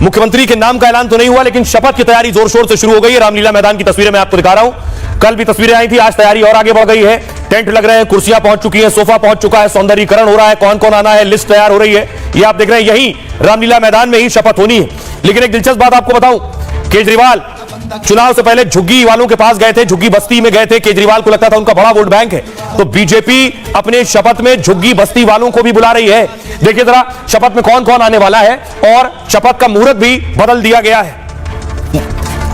मुख्यमंत्री के नाम का ऐलान तो नहीं हुआ, लेकिन शपथ की तैयारी जोर शोर से शुरू हो गई है। रामलीला मैदान की तस्वीरें मैं आपको दिखा रहा हूं। कल भी तस्वीरें आई थी, आज तैयारी और आगे बढ़ गई है। टेंट लग रहे हैं, कुर्सियां पहुंच चुकी हैं, सोफा पहुंच चुका है, सौंदर्यीकरण हो रहा है, कौन कौन आना है, लिस्ट तैयार हो रही है। ये आप देख रहे हैं, यही रामलीला मैदान में ही शपथ होनी है। लेकिन एक दिलचस्प बात आपको बताऊं, केजरीवाल चुनाव से पहले झुग्गी वालों के पास गए थे, झुग्गी बस्ती में गए थे। केजरीवाल को लगता था उनका बड़ा वोट बैंक है, तो बीजेपी अपने शपथ में झुग्गी बस्ती वालों को भी बुला रही है। देखिए जरा शपथ में कौन कौन आने वाला है, और शपथ का मुहूर्त भी बदल दिया गया है।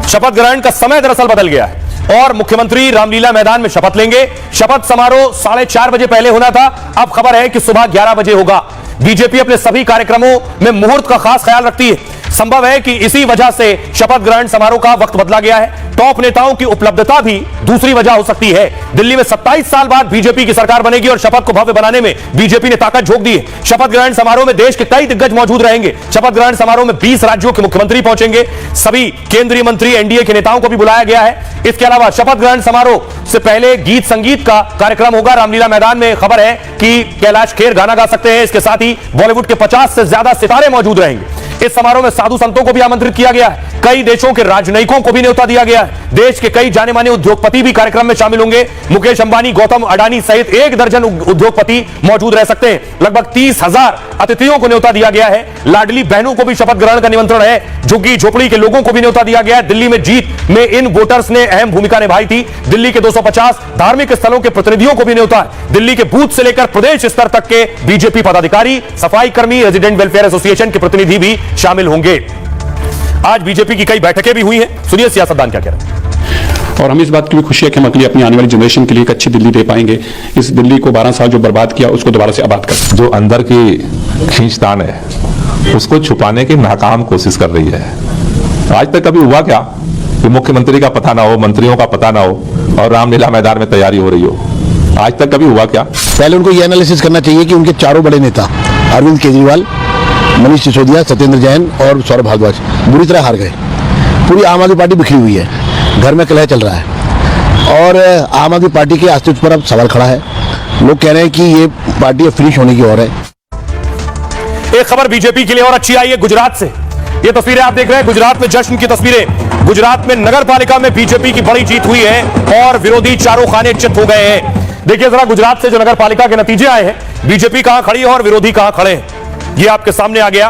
शपथ ग्रहण का समय दरअसल बदल गया है और मुख्यमंत्री रामलीला मैदान में शपथ लेंगे। शपथ समारोह 4:30 बजे पहले होना था, अब खबर है कि सुबह 11 बजे होगा। बीजेपी अपने सभी कार्यक्रमों में मुहूर्त का खास ख्याल रखती है। संभव है कि इसी वजह से शपथ ग्रहण समारोह का वक्त बदला गया है। टॉप नेताओं की उपलब्धता भी दूसरी वजह हो सकती है। दिल्ली में 27 साल बाद बीजेपी की सरकार बनेगी और शपथ को भव्य बनाने में बीजेपी ने ताकत झोंक दी है। शपथ ग्रहण समारोह में देश के कई दिग्गज मौजूद रहेंगे। शपथ ग्रहण समारोह में 20 राज्यों के मुख्यमंत्री पहुंचेंगे। सभी केंद्रीय मंत्री, एनडीए के नेताओं को भी बुलाया गया है। इसके अलावा शपथ ग्रहण समारोह से पहले गीत संगीत का कार्यक्रम होगा। रामलीला मैदान में खबर है कि कैलाश खेर गाना गा सकते हैं। इसके साथ ही बॉलीवुड के 50 से ज्यादा सितारे मौजूद रहेंगे। इस समारोह में साधु संतों को भी आमंत्रित किया गया है। कई देशों के राजनयिकों को भी न्योता दिया गया है। देश के कई जाने माने उद्योगपति भी कार्यक्रम में शामिल होंगे। मुकेश अंबानी, गौतम अडानी सहित 1 दर्जन उद्योगपति मौजूद रह सकते हैं। लगभग 30,000 अतिथियों को न्योता दिया गया है। लाडली बहनों को भी शपथ ग्रहण का निमंत्रण है। झुग्गी झोपड़ी के लोगों को भी न्योता दिया गया है। दिल्ली में जीत में इन वोटर्स ने अहम भूमिका निभाई थी। दिल्ली के 250 धार्मिक स्थलों के प्रतिनिधियों को भी न्योता है। दिल्ली के बूथ से लेकर प्रदेश स्तर तक के बीजेपी पदाधिकारी, सफाई कर्मी, रेजिडेंट वेलफेयर एसोसिएशन के प्रतिनिधि भी शामिल होंगे। आज बीजेपी की कई बैठकें भी हुई हैं। सुनिए सियासतदान क्या कह रहे हैं। और हमें इस बात की भी खुशी है कि हम अगली अपनी आने वाली जनरेशन के लिए एक अच्छी दिल्ली दे पाएंगे। इस दिल्ली को 12 साल जो बर्बाद किया उसको दोबारा से आबाद कर। जो अंदर की खींचतान है उसको छुपाने की नाकाम कोशिश कर रही है। आज तक कभी हुआ क्या कि मुख्यमंत्री का पता ना हो, मंत्रियों का पता ना हो और रामलीला मैदान में तैयारी हो रही हो? आज तक कभी हुआ क्या? पहले उनको ये एनालिसिस करना चाहिए कि उनके चारों बड़े नेता अरविंद केजरीवाल, मनीष सिसोदिया, सत्येंद्र जैन और सौरभ भारद्वाज बुरी तरह हार गए। पूरी आम आदमी पार्टी बिखरी हुई है, घर में कलह चल रहा है और आम आदमी पार्टी के अस्तित्व पर अब सवाल खड़ा है। लोग कह रहे हैं कि ये पार्टी अब फिनिश होने की ओर है। एक खबर बीजेपी के लिए और अच्छी आई है गुजरात से। ये तस्वीरें आप देख रहे हैं, गुजरात में जश्न की तस्वीरें। गुजरात में नगर पालिका में बीजेपी की बड़ी जीत हुई है और विरोधी चारों खाने चित हो गए हैं। देखिए जरा गुजरात से जो नगर पालिका के नतीजे आए हैं, बीजेपी कहां खड़ी है और विरोधी कहां खड़े हैं, ये आपके सामने आ गया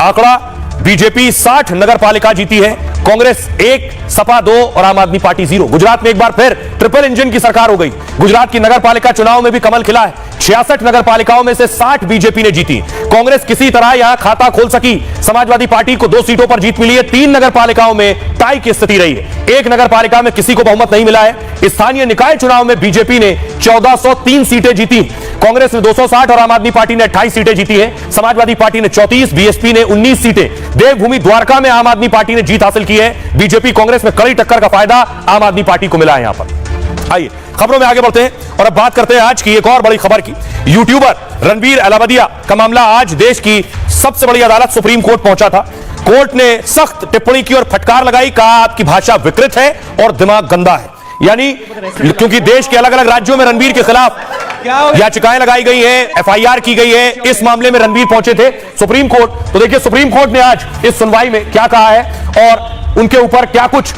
आंकड़ा। बीजेपी 60 नगर पालिका जीती है, कांग्रेस 1, सपा 2 और आम आदमी पार्टी 0। गुजरात में एक बार फिर ट्रिपल इंजन की सरकार हो गई। गुजरात की नगर पालिका चुनाव में भी कमल खिला है। 66 नगर पालिकाओं में से 60 बीजेपी ने जीती। कांग्रेस किसी तरह यहां खाता खोल सकी। समाजवादी पार्टी को 2 सीटों पर जीत मिली है। 3 नगर पालिकाओं में टाई की स्थिति रही है। 1 नगर पालिका में किसी को बहुमत नहीं मिला है। स्थानीय निकाय चुनाव में बीजेपी ने 1403 सीटें जीती, कांग्रेस ने 260 और आम आदमी पार्टी ने 28 सीटें जीती है। समाजवादी पार्टी ने 34, बीएसपी ने 19 सीटें। देवभूमि द्वारका में आम आदमी पार्टी ने जीत हासिल की है। बीजेपी कांग्रेस में कड़ी टक्कर का फायदा आम आदमी पार्टी को मिला है। यहां पर आइए खबरों में आगे बढ़ते हैं और अब बात करते हैं आज की एक और बड़ी खबर की। यूट्यूबर रणबीर अलावदिया का मामला आज देश की सबसे बड़ी अदालत सुप्रीम कोर्ट पहुंचा था। कोर्ट ने सख्त टिप्पणी की और फटकार लगाई, कहा आपकी भाषा विकृत है और दिमाग गंदा है। यानी क्योंकि देश के अलग अलग राज्यों में रणबीर के खिलाफ याचिकाएं लगाई गई है, एफआईआर की गई है। इस मामले में रणबीर पहुंचे थे सुप्रीम कोर्ट। तो देखिए सुप्रीम कोर्ट ने आज इस सुनवाई में क्या कहा है और उनके ऊपर क्या कुछ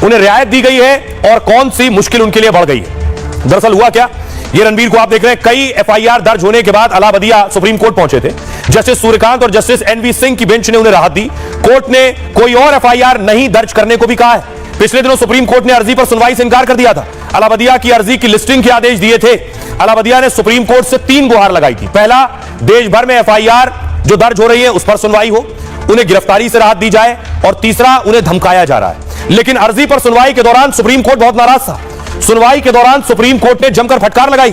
उन्हें रियायत दी गई है और कौन सी मुश्किल उनके लिए बढ़ गई है। दरअसल हुआ क्या, ये रणबीर को आप देख रहे हैं, कई एफआईआर दर्ज होने के बाद अलावदिया सुप्रीम कोर्ट पहुंचे थे। जस्टिस सूर्यकांत और जस्टिस एनवी सिंह की बेंच ने उन्हें राहत दी। कोर्ट ने कोई और एफआईआर नहीं दर्ज करने को भी कहा है। पिछले दिनों सुप्रीम कोर्ट ने अर्जी पर सुनवाई से इनकार कर दिया था। अलावदिया की अर्जी की लिस्टिंग के आदेश दिए थे। अलावदिया ने सुप्रीम कोर्ट से 3 गुहार लगाई थी। पहला, देश भर में एफआईआर जो दर्ज हो रही है उस पर सुनवाई हो, उन्हें गिरफ्तारी से राहत दी जाए, और तीसरा, उन्हें धमकाया जा रहा है। लेकिन अर्जी पर सुनवाई के दौरान सुप्रीम कोर्ट बहुत नाराज था। सुनवाई के दौरान सुप्रीम कोर्ट ने जमकर फटकार लगाई,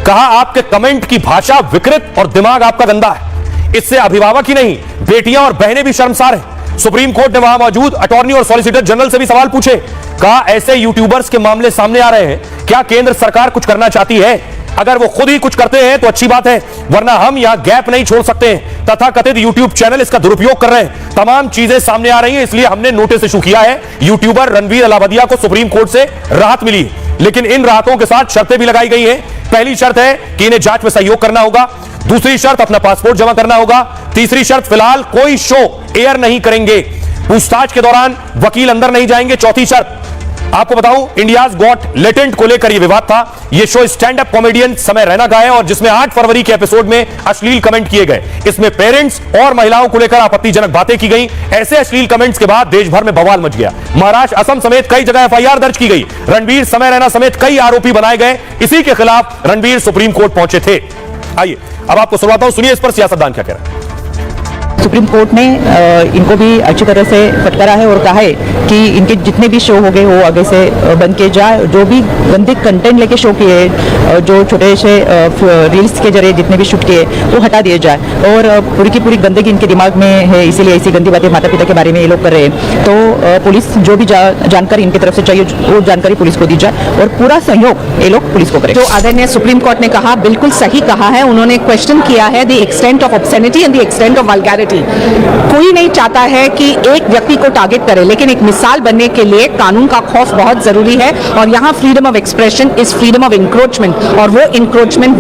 कहा आपके कमेंट की भाषा विकृत और दिमाग आपका गंदा है। इससे अभिभावक ही नहीं, बेटियां और बहनें भी शर्मसार हैं। सुप्रीम कोर्ट ने वहां मौजूद अटॉर्नी और सॉलिसिटर जनरल से भी सवाल पूछे। कहा ऐसे यूट्यूबर्स के मामले सामने आ रहे हैं, क्या केंद्र सरकार कुछ करना चाहती है? अगर वो खुद ही कुछ करते हैं तो अच्छी बात है, वरना हम यहां गैप नहीं छोड़ सकते हैं। तथाकथित यूट्यूब चैनल इसका दुरुपयोग कर रहे हैं। तमाम चीजें सामने आ रही हैं, इसलिए हमने नोटिस इशू किया है। यूट्यूबर रणबीर अलावदिया को सुप्रीम कोर्ट से राहत मिली है, लेकिन इन राहतों के साथ शर्तें भी लगाई गई हैं। पहली शर्त है कि इन्हें जांच में सहयोग करना होगा। दूसरी शर्त अपना पासपोर्ट जमा करना होगा। तीसरी शर्त फिलहाल कोई शो एयर नहीं करेंगे, पूछताछ के दौरान वकील अंदर नहीं जाएंगे। चौथी शर्त आपको बताऊं, इंडियाज गॉट लेटेंट को लेकर यह विवाद था। यह शो स्टैंड अप कॉमेडियन समय रैना का है और जिसमें 8 फरवरी के एपिसोड में अश्लील कमेंट किए गए। इसमें पेरेंट्स और महिलाओं को लेकर आपत्तिजनक बातें की गई। ऐसे अश्लील कमेंट्स के बाद देश भर में बवाल मच गया। महाराष्ट्र, असम समेत कई जगह एफआईआर दर्ज की गई। रणवीर, समय रैना समेत कई आरोपी बनाए गए। इसी के खिलाफ रणवीर सुप्रीम कोर्ट पहुंचे थे। आइए अब आपको सुनवाता हूं, सुनिए इस पर सियासतदान क्या कह रहे हैं। सुप्रीम कोर्ट ने इनको भी अच्छी तरह से फटकारा है और कहा है कि इनके जितने भी शो हो गए वो आगे से बंद किए जाए। जो भी गंदे कंटेंट लेके शो किए, जो छोटे से रील्स के जरिए जितने भी शूट किए वो हटा दिए जाए। और पूरी की पूरी गंदगी इनके दिमाग में है, इसीलिए ऐसी गंदी बातें माता पिता के बारे में ये लोग कर रहे हैं। तो पुलिस जो भी जानकारी इनकी तरफ से चाहिए वो जानकारी पुलिस को दी जाए और पूरा सहयोग ये लोग पुलिस को करें। जो आदरणीय सुप्रीम कोर्ट ने कहा बिल्कुल सही कहा है। उन्होंने क्वेश्चन किया है the extent of obscenity and the extent of vulgarity. कोई नहीं चाहता है कि एक व्यक्ति को टारगेट करे, लेकिन एक मिसाल बनने के लिए कानून का खौफ बहुत जरूरी है। और यहाँ freedom of expression is freedom of encroachment, और वो इंक्रोचमेंट